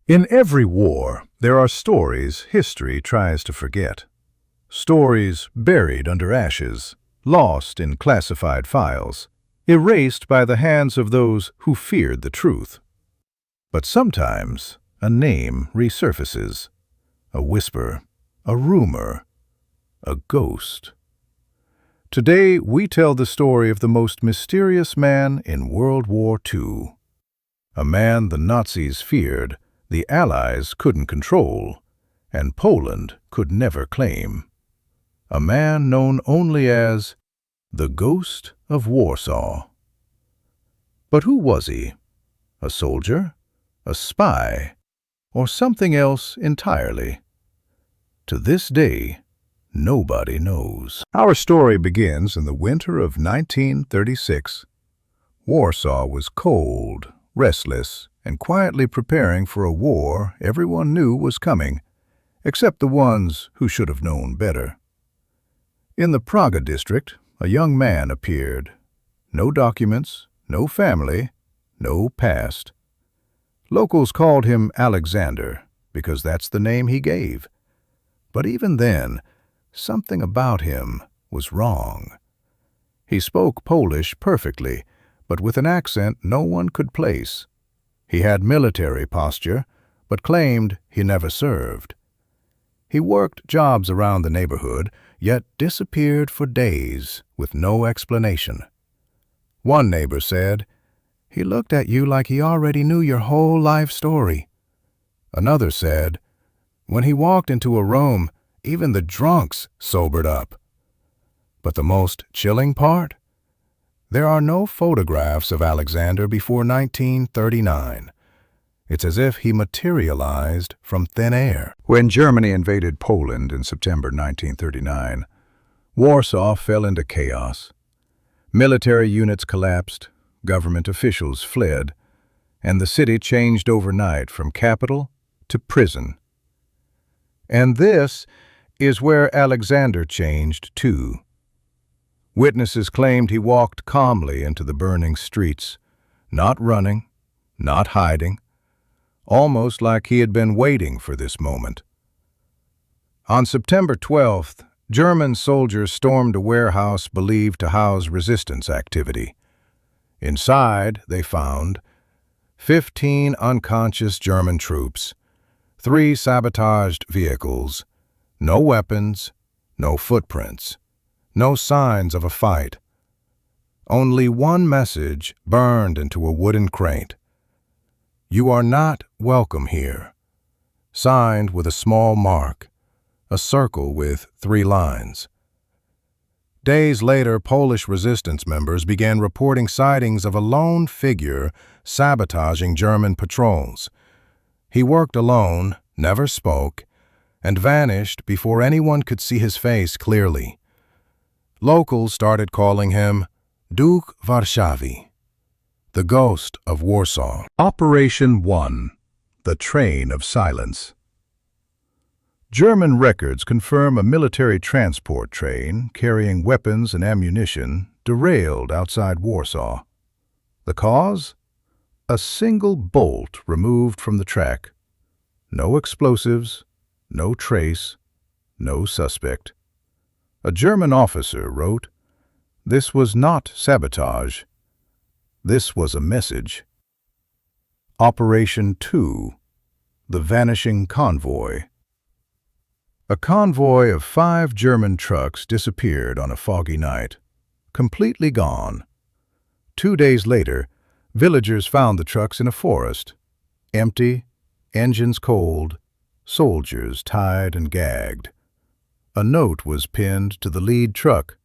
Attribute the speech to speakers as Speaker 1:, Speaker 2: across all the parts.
Speaker 1: In every war, there are stories history tries to forget. Stories buried under ashes, lost in classified files, erased by the hands of those who feared the truth. But sometimes a name resurfaces, a whisper, a rumor, a ghost. Today we tell the story of the most mysterious man in World War II. A man the Nazis feared, the Allies couldn't control, and Poland could never claim. A man known only as the Ghost of Warsaw. But who was he? A soldier? A spy? Or something else entirely? To this day, nobody knows. Our story begins in the winter of 1936. Warsaw was cold, restless, and quietly preparing for a war everyone knew was coming, except the ones who should have known better. In the Praga district, a young man appeared. No documents, no family, no past. Locals called him Alexander, because that's the name he gave. But even then, something about him was wrong. He spoke Polish perfectly, but with an accent no one could place. He had military posture, but claimed he never served. He worked jobs around the neighborhood, yet disappeared for days with no explanation. One neighbor said, "He looked at you like he already knew your whole life story." Another said, "When he walked into a room, even the drunks sobered up." But the most chilling part? There are no photographs of Alexander before 1939. It's as if he materialized from thin air. When Germany invaded Poland in September 1939, Warsaw fell into chaos. Military units collapsed, government officials fled, and the city changed overnight from capital to prison. And this is where Alexander changed too. Witnesses claimed he walked calmly into the burning streets, not running, not hiding, almost like he had been waiting for this moment. On September 12th, German soldiers stormed a warehouse believed to house resistance activity. Inside, they found 15 unconscious German troops, 3 sabotaged vehicles, no weapons, no footprints, no signs of a fight. Only one message burned into a wooden crate. "You are not welcome here." Signed with a small mark, a circle with 3 lines. Days later, Polish resistance members began reporting sightings of a lone figure sabotaging German patrols. He worked alone, never spoke, and vanished before anyone could see his face clearly. Locals started calling him Duch Warszawy, the Ghost of Warsaw. Operation 1, the Train of Silence. German records confirm a military transport train carrying weapons and ammunition derailed outside Warsaw. The cause? A single bolt removed from the track. No explosives, no trace, no suspect. A German officer wrote, "This was not sabotage. This was a message." Operation 2, the Vanishing Convoy. A convoy of 5 German trucks disappeared on a foggy night, completely gone. 2 days later, villagers found the trucks in a forest, empty, engines cold, soldiers tied and gagged. A note was pinned to the lead truck.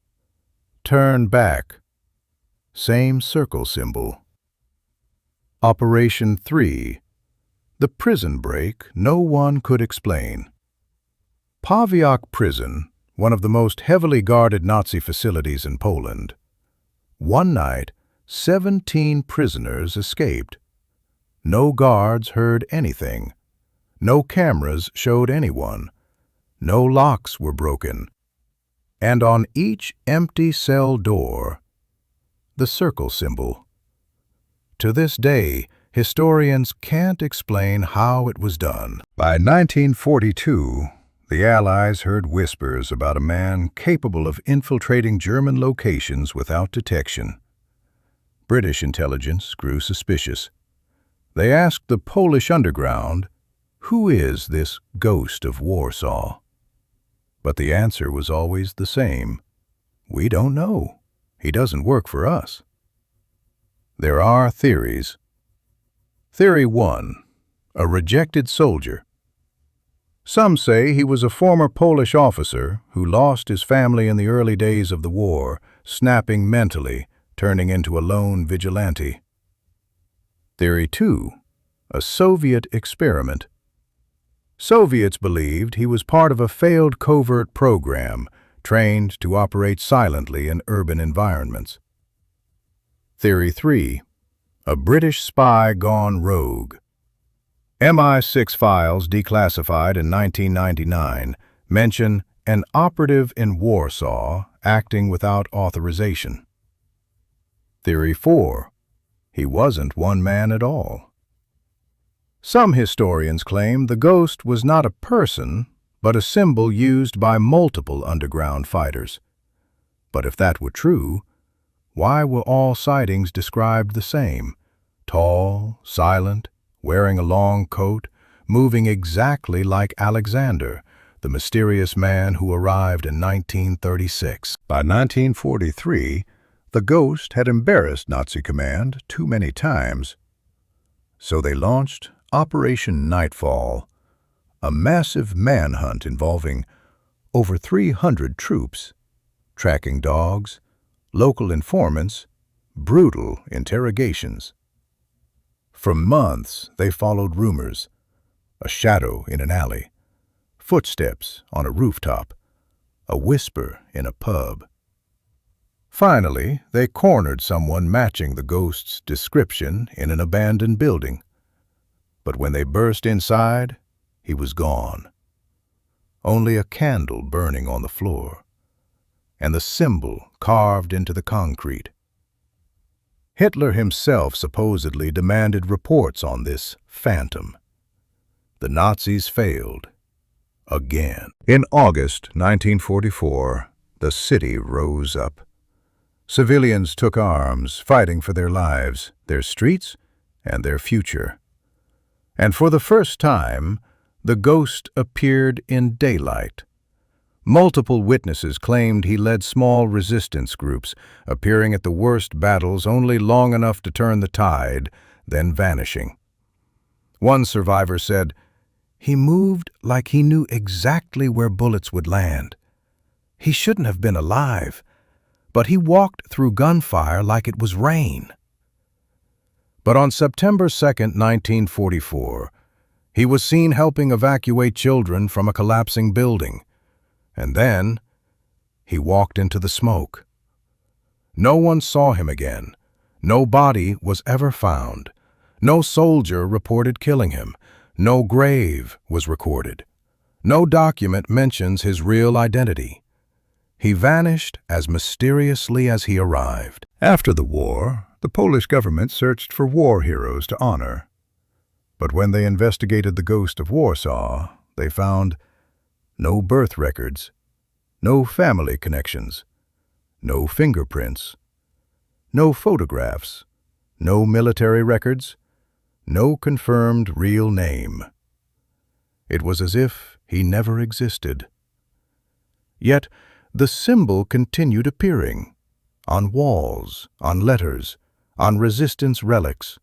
Speaker 1: "Turn back." Same circle symbol. Operation 3, the prison break no one could explain. Pawiak Prison, one of the most heavily guarded Nazi facilities in Poland. One night, 17 prisoners escaped. No guards heard anything. No cameras showed anyone. No locks were broken. And on each empty cell door, the circle symbol. To this day, historians can't explain how it was done. By 1942, the Allies heard whispers about a man capable of infiltrating German locations without detection. British intelligence grew suspicious. They asked the Polish underground, "Who is this Ghost of Warsaw?" But the answer was always the same. "We don't know. He doesn't work for us." There are theories. Theory 1. A rejected soldier. Some say he was a former Polish officer who lost his family in the early days of the war, snapping mentally, turning into a lone vigilante. Theory 2. A Soviet experiment. Soviets believed he was part of a failed covert program, trained to operate silently in urban environments. Theory 3. A British spy gone rogue. MI6 files declassified in 1999 mention an operative in Warsaw acting without authorization. Theory 4. He wasn't one man at all. Some historians claim the ghost was not a person, but a symbol used by multiple underground fighters. But if that were true, why were all sightings described the same? Tall, silent, wearing a long coat, moving exactly like Alexander, the mysterious man who arrived in 1936. By 1943, the ghost had embarrassed Nazi command too many times. So they launched Operation Nightfall, a massive manhunt involving over 300 troops, tracking dogs, local informants, brutal interrogations. For months, they followed rumors: a shadow in an alley, footsteps on a rooftop, a whisper in a pub. Finally, they cornered someone matching the ghost's description in an abandoned building. But when they burst inside, he was gone. Only a candle burning on the floor, and the symbol carved into the concrete. Hitler himself supposedly demanded reports on this phantom. The Nazis failed. Again. In August 1944, the city rose up. Civilians took arms, fighting for their lives, their streets, and their future. And for the first time, the ghost appeared in daylight. Multiple witnesses claimed he led small resistance groups, appearing at the worst battles only long enough to turn the tide, then vanishing. One survivor said, "He moved like he knew exactly where bullets would land. He shouldn't have been alive, but he walked through gunfire like it was rain." But on September 2, 1944, he was seen helping evacuate children from a collapsing building. And then, he walked into the smoke. No one saw him again. No body was ever found. No soldier reported killing him. No grave was recorded. No document mentions his real identity. He vanished as mysteriously as he arrived. After the war, the Polish government searched for war heroes to honor. But when they investigated the Ghost of Warsaw, they found no birth records, no family connections, no fingerprints, no photographs, no military records, no confirmed real name. It was as if he never existed. Yet the symbol continued appearing, on walls, on letters, on resistance relics.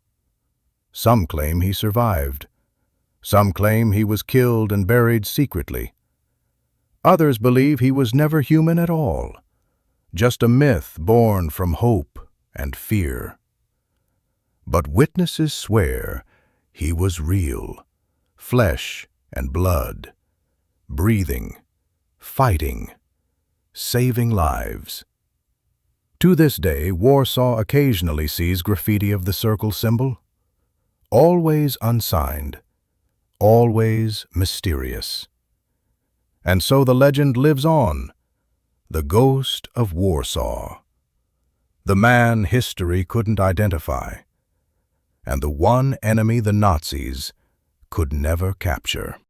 Speaker 1: Some claim he survived. Some claim he was killed and buried secretly. Others believe he was never human at all, just a myth born from hope and fear. But witnesses swear he was real, flesh and blood, breathing, fighting, saving lives. To this day, Warsaw occasionally sees graffiti of the circle symbol, always unsigned, always mysterious. And so the legend lives on, the Ghost of Warsaw, the man history couldn't identify, and the one enemy the Nazis could never capture.